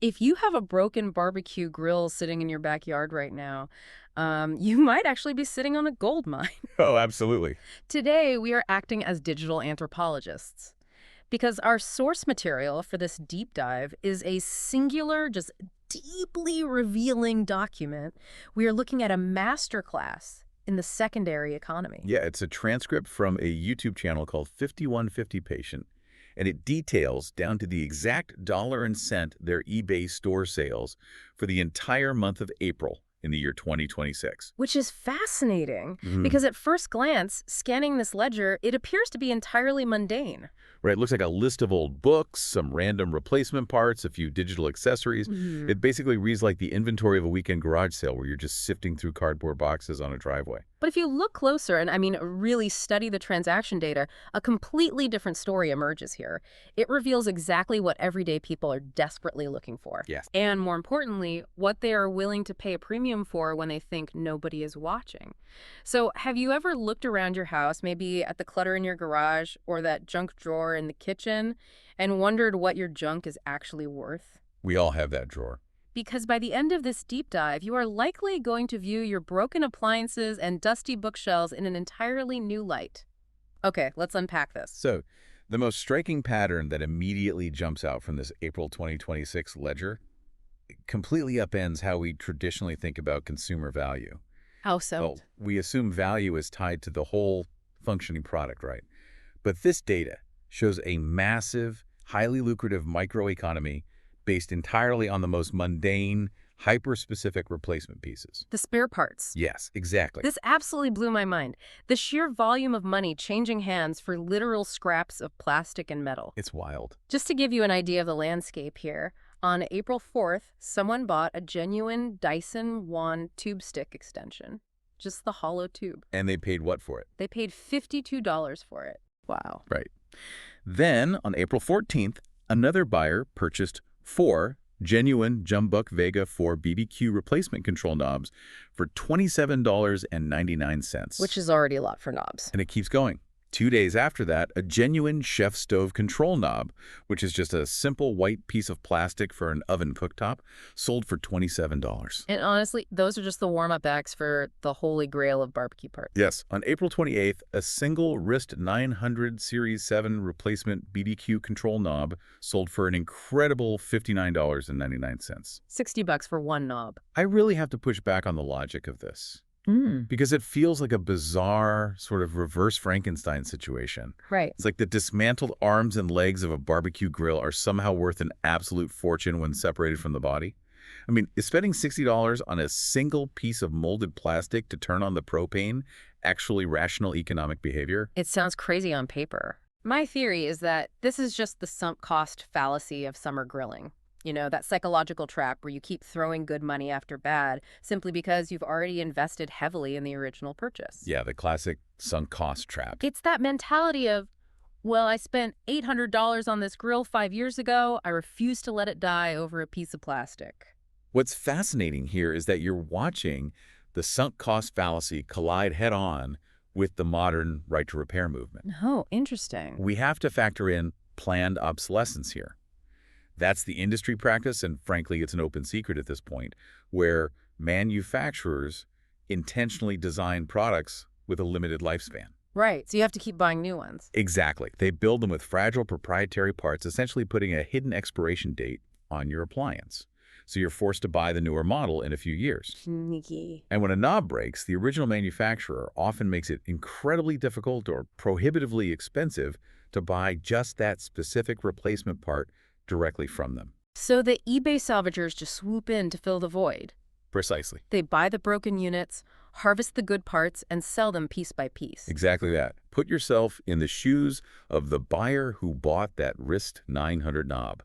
If you have a broken barbecue grill sitting in your backyard right now, you might actually be sitting on a gold mine. Oh, absolutely. Today, we are acting as digital anthropologists because our source material for this deep dive is a singular, just deeply revealing document. We are looking at a masterclass in the secondary economy. Yeah, it's a transcript from a YouTube channel called 5150patient, and it details down to the exact dollar and cent their eBay store sales for the entire month of April in the year 2026. Which is fascinating Mhm. because at first glance, scanning this ledger, it appears to be entirely mundane. Right, it looks like a list of old books, some random replacement parts, a few digital accessories. Mhm. It basically reads like the inventory of a weekend garage sale where you're just sifting through cardboard boxes on a driveway. But if you look closer and, really study the transaction data, a completely different story emerges here. It reveals exactly what everyday people are desperately looking for. Yes. And more importantly, what they are willing to pay a premium for when they think nobody is watching. So, have you ever looked around your house, maybe at the clutter in your garage or that junk drawer in the kitchen, and wondered what your junk is actually worth? We all have that drawer. Because by the end of this deep dive, you are likely going to view your broken appliances and dusty bookshelves in an entirely new light. Okay, let's unpack this. So, the most striking pattern that immediately jumps out from this April 2026 ledger completely upends how we traditionally think about consumer value. How so? Well, we assume value is tied to the whole functioning product, right? But this data shows a massive, highly lucrative microeconomy based entirely on the most mundane, hyper-specific replacement pieces. The spare parts. Yes, exactly. This absolutely blew my mind. The sheer volume of money changing hands for literal scraps of plastic and metal. It's wild. Just to give you an idea of the landscape here, on April 4th, someone bought a genuine Dyson wand tube stick extension. Just the hollow tube. And they paid what for it? They paid $52 for it. Wow. Right. Then, on April 14th, another buyer purchased 4 genuine Jumbuck Vega 4 BBQ replacement control knobs for $27.99. Which is already a lot for knobs. And it keeps going. 2 days after that, a genuine chef stove control knob, which is just a simple white piece of plastic for an oven cooktop, sold for $27. And honestly, those are just the warm-up acts for the holy grail of barbecue parts. Yes, on April 28th, a single wrist 900 Series 7 replacement BBQ control knob sold for an incredible $59.99. $60 for one knob. I really have to push back on the logic of this, because it feels like a bizarre sort of reverse Frankenstein situation. Right. It's like the dismantled arms and legs of a barbecue grill are somehow worth an absolute fortune when separated from the body. I mean, is spending $60 on a single piece of molded plastic to turn on the propane actually rational economic behavior? It sounds crazy on paper. My theory is that this is just the sunk cost fallacy of summer grilling. You know, that psychological trap where you keep throwing good money after bad simply because you've already invested heavily in the original purchase. Yeah, the classic sunk cost trap. It's that mentality of, well, I spent $800 on this grill 5 years ago. I refuse to let it die over a piece of plastic. What's fascinating here is that you're watching the sunk cost fallacy collide head-on with the modern right-to-repair movement. Oh, interesting. We have to factor in planned obsolescence here. That's the industry practice, and frankly, it's an open secret at this point, where manufacturers intentionally design products with a limited lifespan. Right, so you have to keep buying new ones. Exactly. They build them with fragile proprietary parts, essentially putting a hidden expiration date on your appliance. So you're forced to buy the newer model in a few years. Sneaky. And when a knob breaks, the original manufacturer often makes it incredibly difficult or prohibitively expensive to buy just that specific replacement part directly from them. So the eBay salvagers just swoop in to fill the void. Precisely. They buy the broken units, harvest the good parts, and sell them piece by piece. Exactly that. Put yourself in the shoes of the buyer who bought that wrist 900 knob.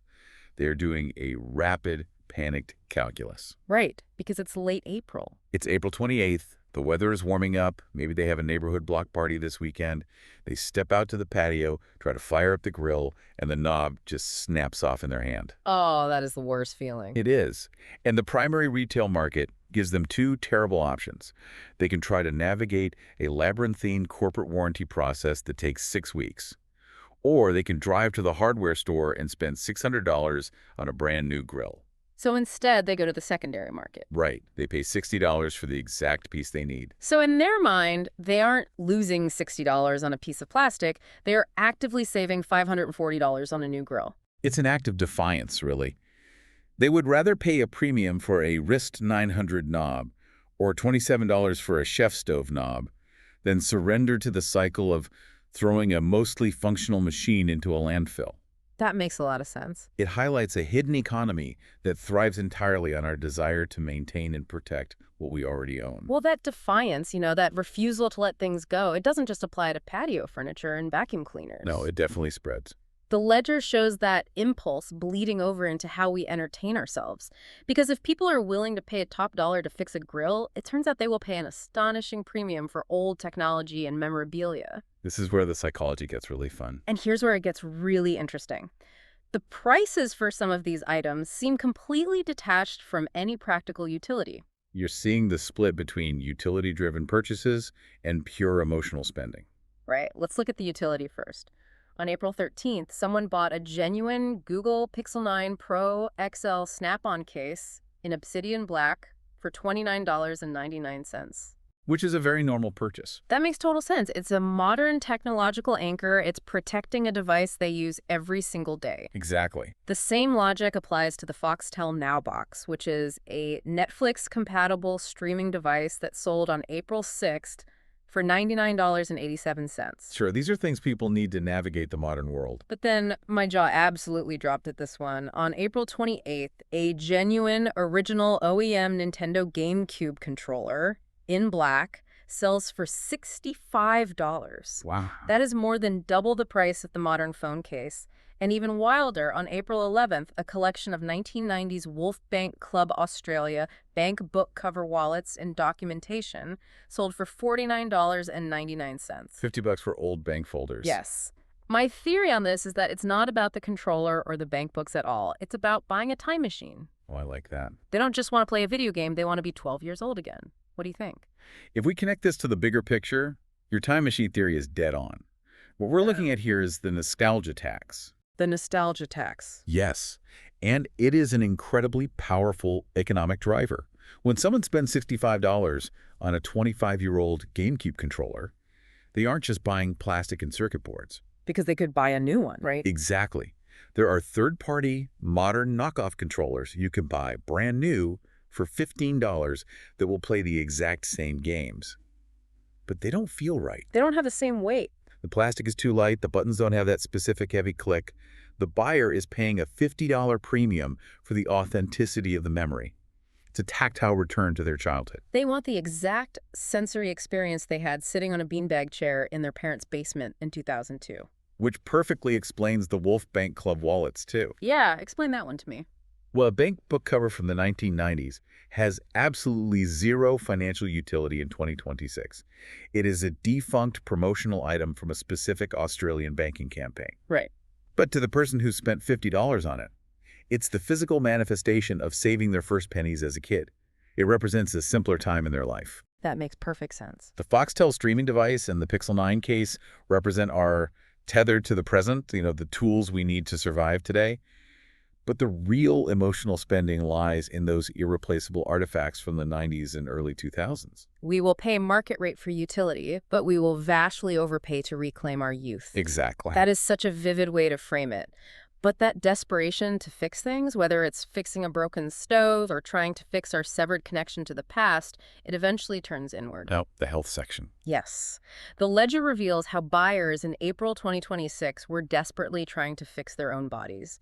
They're doing a rapid, panicked calculus. Right, because it's late April. It's April 28th. The weather is warming up. Maybe they have a neighborhood block party this weekend. They step out to the patio, try to fire up the grill, and the knob just snaps off in their hand. Oh, that is the worst feeling. It is. And the primary retail market gives them 2 terrible options. They can try to navigate a labyrinthine corporate warranty process that takes 6 weeks. Or they can drive to the hardware store and spend $600 on a brand new grill. So instead, they go to the secondary market. Right. They pay $60 for the exact piece they need. So in their mind, they aren't losing $60 on a piece of plastic. They are actively saving $540 on a new grill. It's an act of defiance, really. They would rather pay a premium for a Wrist 900 knob or $27 for a chef stove knob than surrender to the cycle of throwing a mostly functional machine into a landfill. That makes a lot of sense. It highlights a hidden economy that thrives entirely on our desire to maintain and protect what we already own. Well, that defiance, that refusal to let things go, it doesn't just apply to patio furniture and vacuum cleaners. No, it definitely spreads. The ledger shows that impulse bleeding over into how we entertain ourselves. Because if people are willing to pay a top dollar to fix a grill, it turns out they will pay an astonishing premium for old technology and memorabilia. This is where the psychology gets really fun. And here's where it gets really interesting. The prices for some of these items seem completely detached from any practical utility. You're seeing the split between utility-driven purchases and pure emotional spending. Right, let's look at the utility first. On April 13th, someone bought a genuine Google Pixel 9 Pro XL Snap-on case in Obsidian Black for $29.99. Which is a very normal purchase. That makes total sense. It's a modern technological anchor. It's protecting a device they use every single day. Exactly. The same logic applies to the Foxtel Now box, which is a Netflix-compatible streaming device that sold on April 6th for $99.87. Sure, these are things people need to navigate the modern world. But then my jaw absolutely dropped at this one. On April 28th, a genuine original OEM Nintendo GameCube controller in black sells for $65. Wow. That is more than double the price of the modern phone case. And even wilder, on April 11th, a collection of 1990s Wolf Bank Club Australia bank book cover wallets and documentation sold for $49.99. $50 for old bank folders. Yes. My theory on this is that it's not about the controller or the bank books at all. It's about buying a time machine. Oh, I like that. They don't just want to play a video game, they want to be 12 years old again. What do you think? If we connect this to the bigger picture, your time machine theory is dead on. What we're looking at here is the nostalgia tax. The nostalgia tax. Yes, and it is an incredibly powerful economic driver. When someone spends $65 on a 25-year-old GameCube controller, they aren't just buying plastic and circuit boards. Because they could buy a new one, right? Exactly. There are third-party, modern knockoff controllers you can buy brand new for $15 that will play the exact same games. But they don't feel right. They don't have the same weight. The plastic is too light, the buttons don't have that specific heavy click. The buyer is paying a $50 premium for the authenticity of the memory. It's a tactile return to their childhood. They want the exact sensory experience they had sitting on a beanbag chair in their parents' basement in 2002. Which perfectly explains the Wolf Bank Club wallets, too. Yeah, explain that one to me. Well, a bank book cover from the 1990s has absolutely zero financial utility in 2026. It is a defunct promotional item from a specific Australian banking campaign. Right. But to the person who spent $50 on it, it's the physical manifestation of saving their first pennies as a kid. It represents a simpler time in their life. That makes perfect sense. The Foxtel streaming device and the Pixel 9 case represent our tethered to the present, the tools we need to survive today. But the real emotional spending lies in those irreplaceable artifacts from the 90s and early 2000s. We will pay market rate for utility, but we will vastly overpay to reclaim our youth. Exactly. That is such a vivid way to frame it. But that desperation to fix things, whether it's fixing a broken stove or trying to fix our severed connection to the past, it eventually turns inward. Oh, the health section. Yes. The ledger reveals how buyers in April 2026 were desperately trying to fix their own bodies.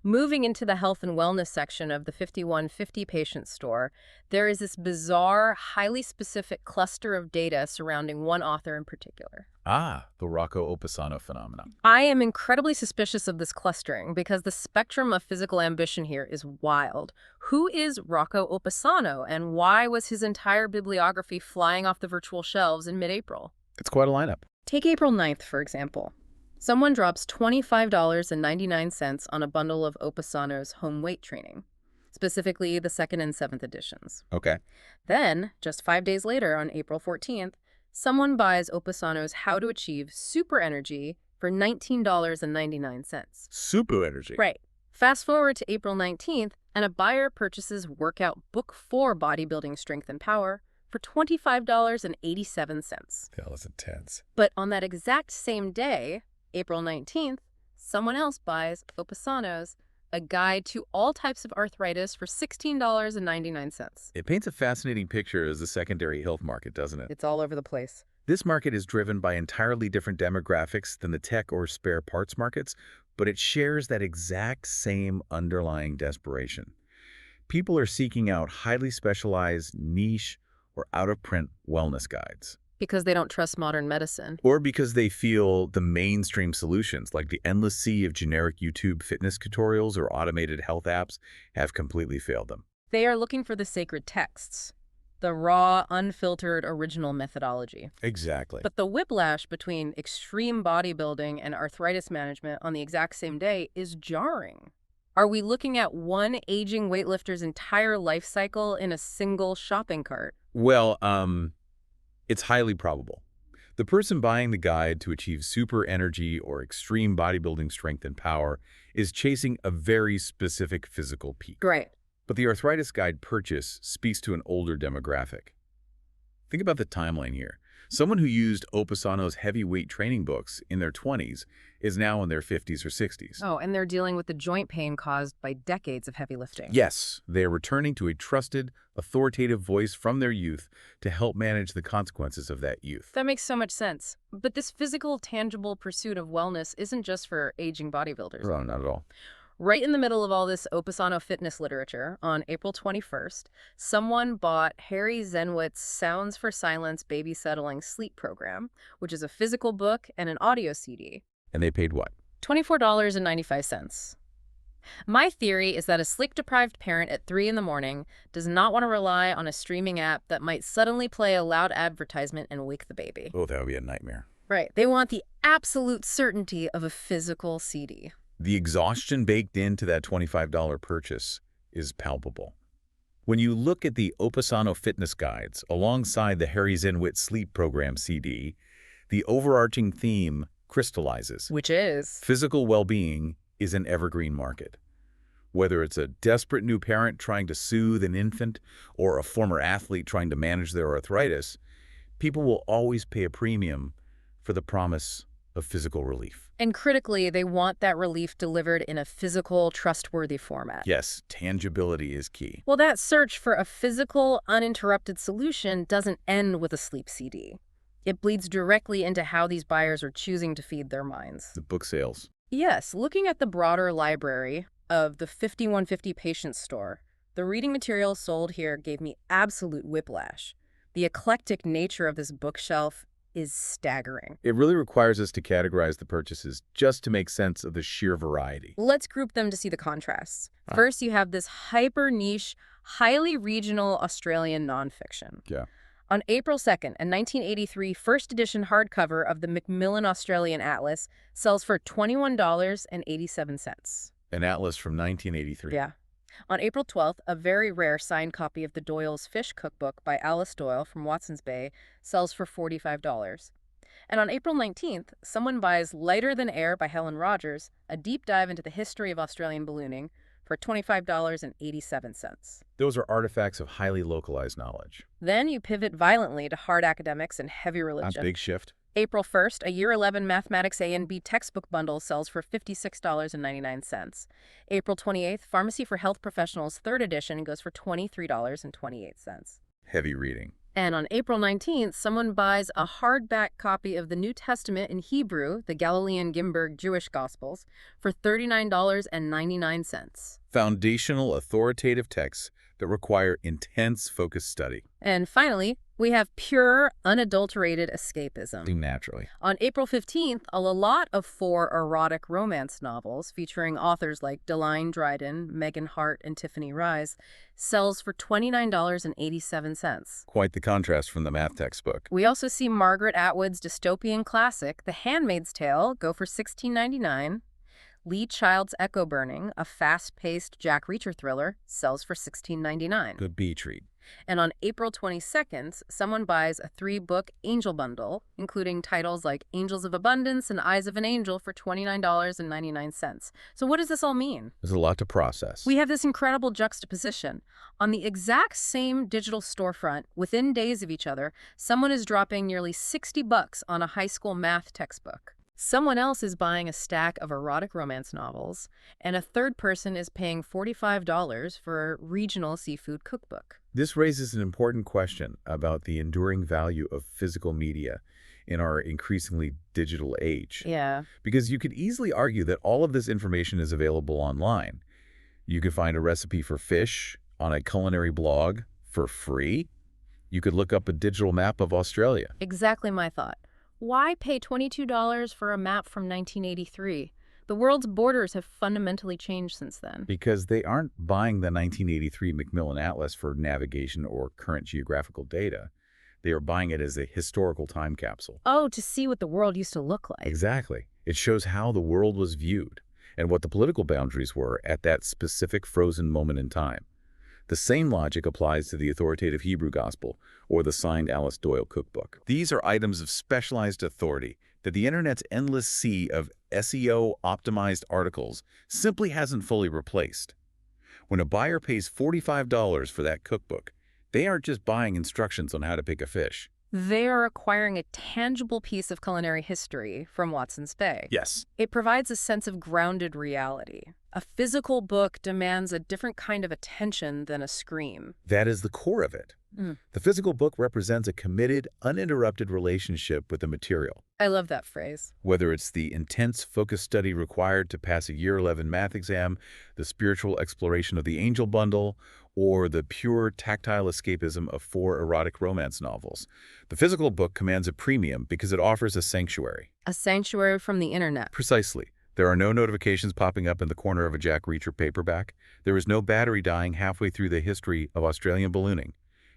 Moving into the health and wellness section of the 5150 patient store, there is this bizarre, highly specific cluster of data surrounding one author in particular. Ah, the Rocco Opasano phenomenon. I am incredibly suspicious of this clustering because the spectrum of physical ambition here is wild. Who is Rocco Opasano, and why was his entire bibliography flying off the virtual shelves in mid-April? It's quite a lineup. Take April 9th, for example. Someone drops $25.99 on a bundle of Opasano's home weight training, specifically the 2nd and 7th editions. Okay. Then, just 5 days later, on April 14th, someone buys Opasano's How to Achieve Super Energy for $19.99. Super energy. Right. Fast forward to April 19th, And a buyer purchases Workout Book 4 Bodybuilding Strength and Power for $25.87. Hell, that's intense. But on that exact same day, April 19th, someone else buys Opasano's A Guide to All Types of Arthritis for $16.99. It paints a fascinating picture as the secondary health market, doesn't it? It's all over the place. This market is driven by entirely different demographics than the tech or spare parts markets, but it shares that exact same underlying desperation. People are seeking out highly specialized, niche, or out-of-print wellness guides. Because they don't trust modern medicine. Or because they feel the mainstream solutions, like the endless sea of generic YouTube fitness tutorials or automated health apps, have completely failed them. They are looking for the sacred texts, the raw, unfiltered, original methodology. Exactly. But the whiplash between extreme bodybuilding and arthritis management on the exact same day is jarring. Are we looking at one aging weightlifter's entire life cycle in a single shopping cart? Well, it's highly probable. The person buying the guide to achieve super energy or extreme bodybuilding strength and power is chasing a very specific physical peak. Right. But the arthritis guide purchase speaks to an older demographic. Think about the timeline here. Someone who used Opasano's heavyweight training books in their 20s is now in their 50s or 60s. Oh, and they're dealing with the joint pain caused by decades of heavy lifting. Yes, they are returning to a trusted, authoritative voice from their youth to help manage the consequences of that youth. That makes so much sense. But this physical, tangible pursuit of wellness isn't just for aging bodybuilders. No, not at all. Right in the middle of all this Opasano fitness literature, on April 21st, someone bought Harry Zenwitz's Sounds for Silence Baby Settling Sleep Program, which is a physical book and an audio CD. And they paid what? $24.95. My theory is that a sleep-deprived parent at 3 in the morning does not want to rely on a streaming app that might suddenly play a loud advertisement and wake the baby. Oh, that would be a nightmare. Right. They want the absolute certainty of a physical CD. The exhaustion baked into that $25 purchase is palpable. When you look at the Opasano fitness guides alongside the Harry Zenwitz Sleep Program CD, the overarching theme crystallizes. Which is? Physical well-being is an evergreen market. Whether it's a desperate new parent trying to soothe an infant or a former athlete trying to manage their arthritis, people will always pay a premium for the promise of physical relief. And critically, they want that relief delivered in a physical, trustworthy format. Yes, tangibility is key. Well, that search for a physical, uninterrupted solution doesn't end with a sleep CD. It bleeds directly into how these buyers are choosing to feed their minds. The book sales. Yes, looking at the broader library of the 5150 patient store, the reading materials sold here gave me absolute whiplash. The eclectic nature of this bookshelf is staggering. It really requires us to categorize the purchases just to make sense of the sheer variety. Let's group them to see the contrasts. First, you have this hyper-niche, highly regional Australian nonfiction. Yeah. On April 2nd, a 1983 first edition hardcover of the Macmillan Australian Atlas sells for $21.87. An atlas from 1983. Yeah. On April 12th, a very rare signed copy of the Doyle's Fish Cookbook by Alice Doyle from Watson's Bay sells for $45. And on April 19th, someone buys Lighter Than Air by Helen Rogers, a deep dive into the history of Australian ballooning, for $25.87. Those are artifacts of highly localized knowledge. Then you pivot violently to hard academics and heavy religion. A big shift. April 1st, a Year 11 Mathematics A and B textbook bundle sells for $56.99. April 28th, Pharmacy for Health Professionals 3rd edition goes for $23.28. Heavy reading. And on April 19th, someone buys a hardback copy of the New Testament in Hebrew, the Galilean Gimberg Jewish Gospels, for $39.99. Foundational authoritative texts that require intense focused study. And finally, we have pure, unadulterated escapism. Naturally. On April 15th, a lot of 4 erotic romance novels featuring authors like Deline Dryden, Megan Hart, and Tiffany Rise sells for $29.87. Quite the contrast from the math textbook. We also see Margaret Atwood's dystopian classic, The Handmaid's Tale, go for $16.99. Lee Child's Echo Burning, a fast-paced Jack Reacher thriller, sells for $16.99. Good bee treat. And on April 22nd, someone buys a 3-book Angel bundle, including titles like Angels of Abundance and Eyes of an Angel for $29.99. So what does this all mean? There's a lot to process. We have this incredible juxtaposition. On the exact same digital storefront, within days of each other, someone is dropping nearly $60 on a high school math textbook. Someone else is buying a stack of erotic romance novels, and a third person is paying $45 for a regional seafood cookbook. This raises an important question about the enduring value of physical media in our increasingly digital age. Yeah. Because you could easily argue that all of this information is available online. You could find a recipe for fish on a culinary blog for free. You could look up a digital map of Australia. Exactly my thought. Why pay $22 for a map from 1983? The world's borders have fundamentally changed since then. Because they aren't buying the 1983 Macmillan Atlas for navigation or current geographical data. They are buying it as a historical time capsule. Oh, to see what the world used to look like. Exactly. It shows how the world was viewed and what the political boundaries were at that specific frozen moment in time. The same logic applies to the authoritative Hebrew Gospel or the signed Alice Doyle cookbook. These are items of specialized authority that the internet's endless sea of SEO-optimized articles simply hasn't fully replaced. When a buyer pays $45 for that cookbook, they aren't just buying instructions on how to pick a fish. They are acquiring a tangible piece of culinary history from Watson's Bay. Yes. It provides a sense of grounded reality. A physical book demands a different kind of attention than a scream. That is the core of it. The physical book represents a committed, uninterrupted relationship with the material. I love that phrase. Whether it's the intense focus study required to pass a Year 11 math exam, the spiritual exploration of the Angel Bundle, or the pure tactile escapism of 4 erotic romance novels, the physical book commands a premium because it offers a sanctuary. A sanctuary from the internet. Precisely. There are no notifications popping up in the corner of a Jack Reacher paperback. There is no battery dying halfway through the history of Australian ballooning.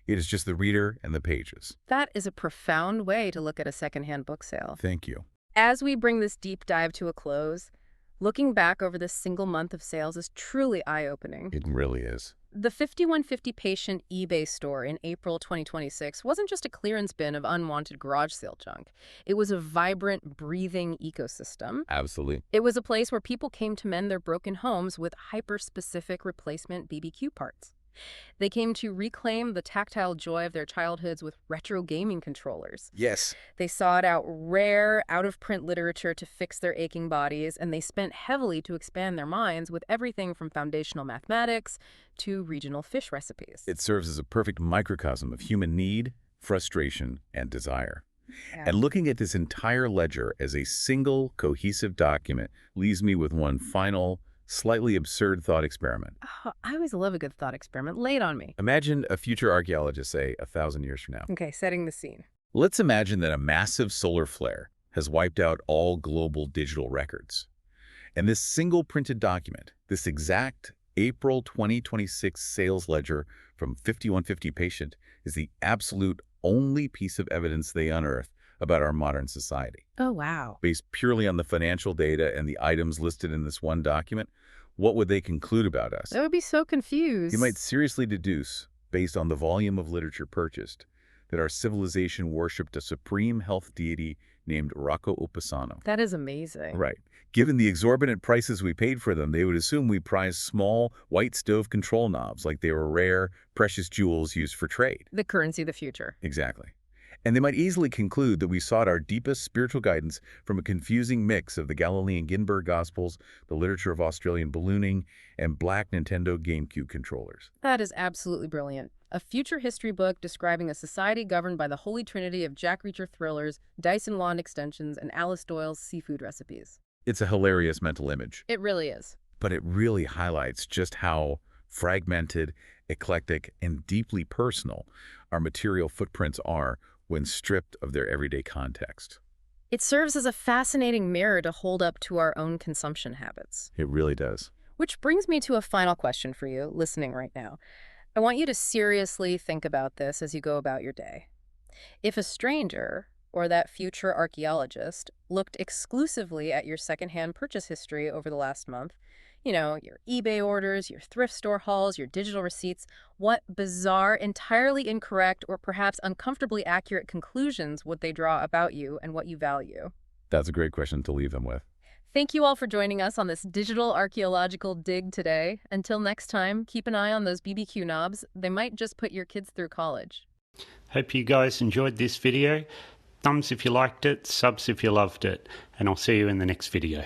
It is just the reader and the pages. That is a profound way to look at a secondhand book sale. Thank you. As we bring this deep dive to a close, looking back over this single month of sales is truly eye-opening. It really is. The 5150patient eBay store in April 2026 wasn't just a clearance bin of unwanted garage sale junk. It was a vibrant, breathing ecosystem. Absolutely. It was a place where people came to mend their broken homes with hyper-specific replacement BBQ parts. They came to reclaim the tactile joy of their childhoods with retro gaming controllers. Yes. They sought out rare, out-of-print literature to fix their aching bodies, and they spent heavily to expand their minds with everything from foundational mathematics to regional fish recipes. It serves as a perfect microcosm of human need, frustration, and desire. Yeah. And looking at this entire ledger as a single, cohesive document leaves me with one final, slightly absurd thought experiment. Oh, I always love a good thought experiment. Lay it on me. Imagine a future archaeologist, say, 1,000 years from now. Okay, setting the scene. Let's imagine that a massive solar flare has wiped out all global digital records. And this single printed document, this exact April 2026 sales ledger from 5150patient, is the absolute only piece of evidence they unearth about our modern society. Oh, wow. Based purely on the financial data and the items listed in this one document, what would they conclude about us? They would be so confused. You might seriously deduce, based on the volume of literature purchased, that our civilization worshipped a supreme health deity named Rocco Upasano. That is amazing. Right. Given the exorbitant prices we paid for them, they would assume we prized small, white stove control knobs like they were rare, precious jewels used for trade. The currency of the future. Exactly. And they might easily conclude that we sought our deepest spiritual guidance from a confusing mix of the Galilean Ginberg Gospels, the literature of Australian ballooning, and black Nintendo GameCube controllers. That is absolutely brilliant. A future history book describing a society governed by the holy trinity of Jack Reacher thrillers, Dyson lawn extensions, and Alice Doyle's seafood recipes. It's a hilarious mental image. It really is. But it really highlights just how fragmented, eclectic, and deeply personal our material footprints are when stripped of their everyday context. It serves as a fascinating mirror to hold up to our own consumption habits. It really does. Which brings me to a final question for you, listening right now. I want you to seriously think about this as you go about your day. If a stranger, or that future archaeologist looked exclusively at your secondhand purchase history over the last month, your eBay orders, your thrift store hauls, your digital receipts, what bizarre, entirely incorrect, or perhaps uncomfortably accurate conclusions would they draw about you and what you value? That's a great question to leave them with. Thank you all for joining us on this digital archaeological dig today. Until next time, keep an eye on those BBQ knobs. They might just put your kids through college. Hope you guys enjoyed this video. Thumbs if you liked it, subs if you loved it, and I'll see you in the next video.